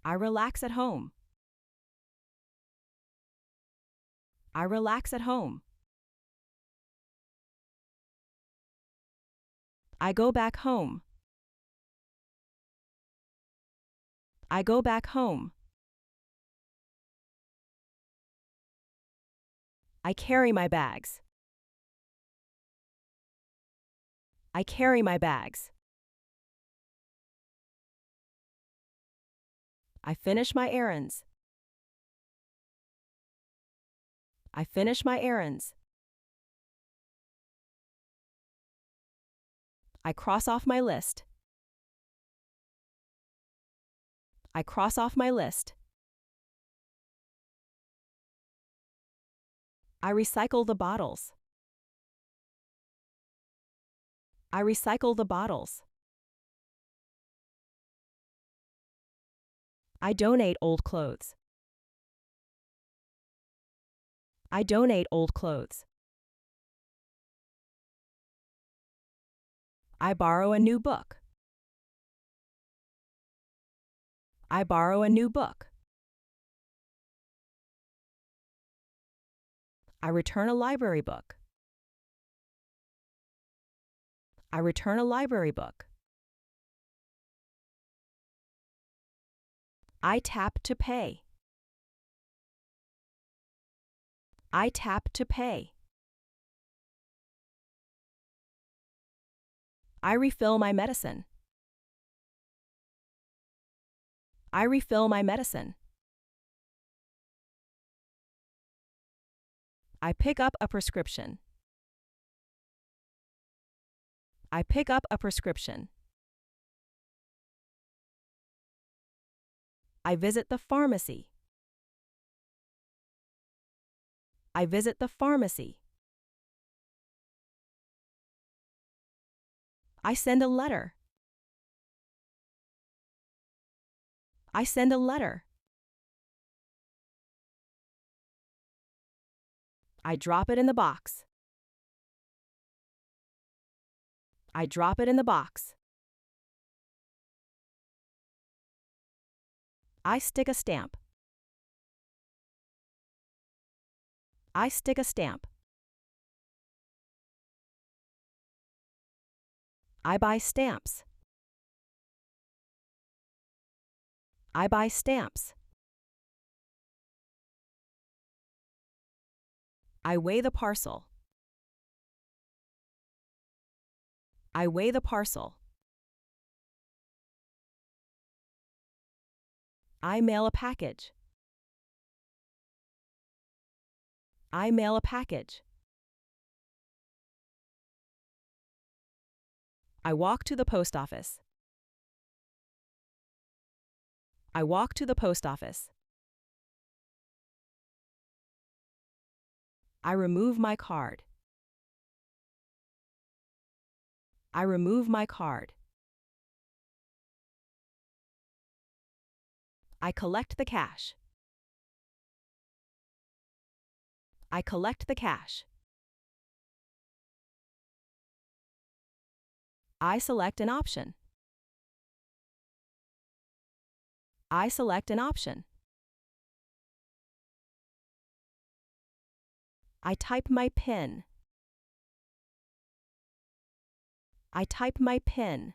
I relax at home. I relax at home. I go back home. I go back home. I carry my bags. I carry my bags. I finish my errands. I finish my errands. I cross off my list. I cross off my list. I recycle the bottles. I recycle the bottles. I donate old clothes. I donate old clothes. I borrow a new book. I borrow a new book. I return a library book. I return a library book. I tap to pay. I tap to pay. I refill my medicine. I refill my medicine. I pick up a prescription. I pick up a prescription. I visit the pharmacy. I visit the pharmacy. I send a letter. I send a letter. I drop it in the box. I drop it in the box. I stick a stamp. I stick a stamp. I buy stamps. I buy stamps. I weigh the parcel. I weigh the parcel. I mail a package. I mail a package. I walk to the post office. I walk to the post office. I remove my card. I remove my card. I collect the cash. I collect the cash. I select an option. I select an option. I type my PIN. I type my PIN.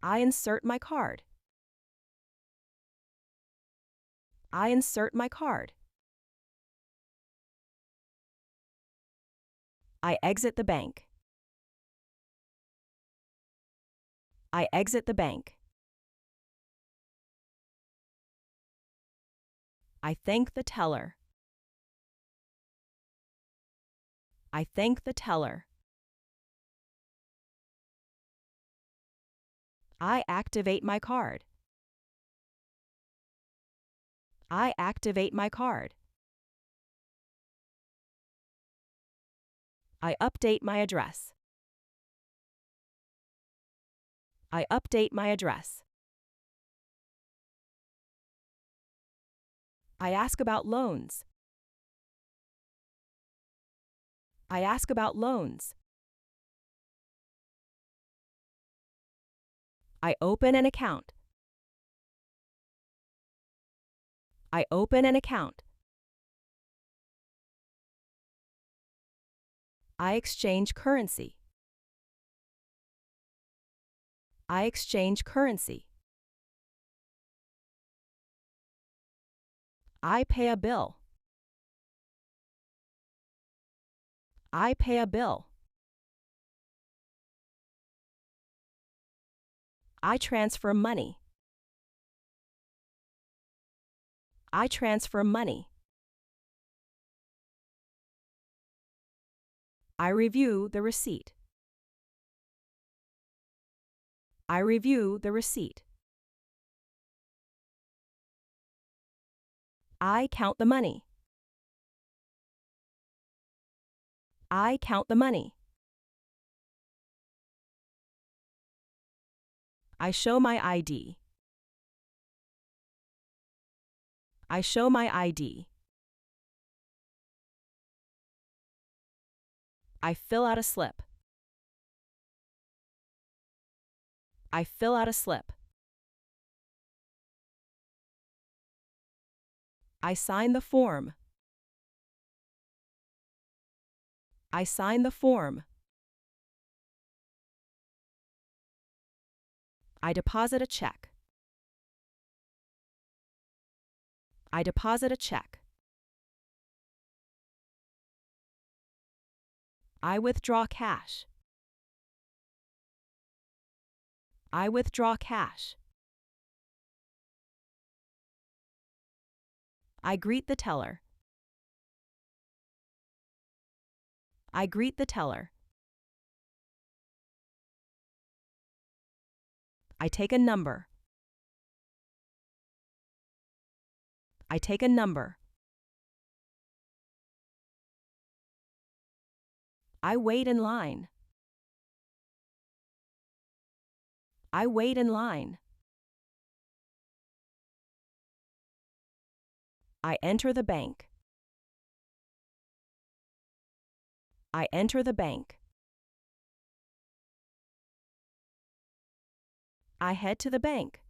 I insert my card. I insert my card. I exit the bank. I exit the bank. I thank the teller. I thank the teller. I activate my card. I activate my card. I update my address. I update my address. I ask about loans. I ask about loans. I open an account. I open an account. I exchange currency. I exchange currency. I pay a bill. I pay a bill. I transfer money. I transfer money. I review the receipt. I review the receipt. I count the money. I count the money. I show my ID. I show my ID. I fill out a slip. I fill out a slip. I sign the form. I sign the form. I deposit a check. I deposit a check. I withdraw cash. I withdraw cash. I greet the teller. I greet the teller. I take a number. I take a number. I wait in line. I wait in line. I enter the bank. I enter the bank. I head to the bank.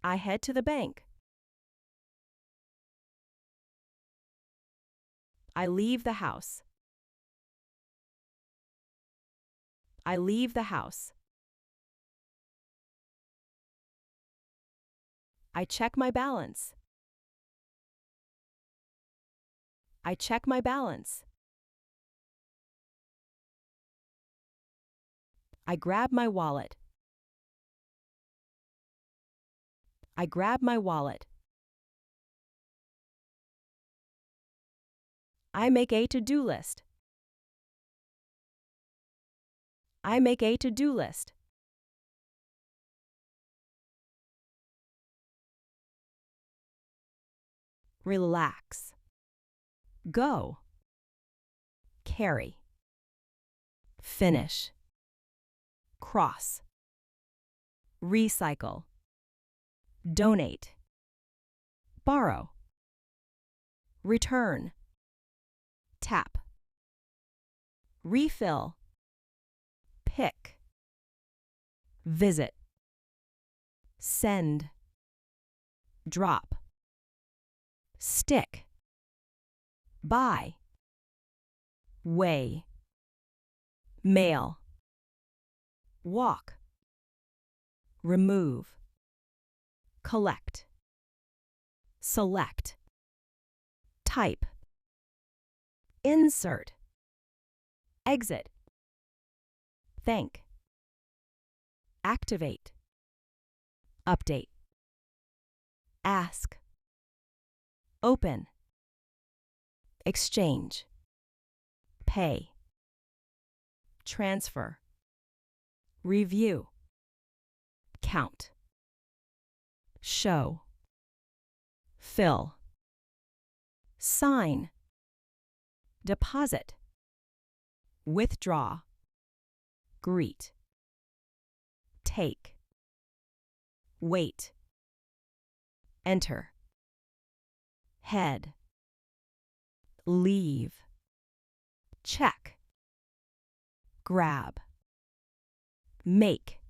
I head to the bank. I leave the house. I leave the house. I check my balance. I check my balance. I grab my wallet. I grab my wallet. I make a to-do list. I make a to-do list. Relax. Go. Carry. Finish. Cross. Recycle. Donate. Borrow. Return. Tap. Refill. Pick. Visit. Send. Drop. Stick. Buy. Weigh. Mail. Walk. Remove. Collect. Select. Type. Insert. Exit. Thank. Activate. Update. Ask. Open. Exchange. Pay. Transfer. Review. Count. Show. Fill. Sign. Deposit. Withdraw. Greet. Take. Wait. Enter. Head. Leave. Check. Grab. make,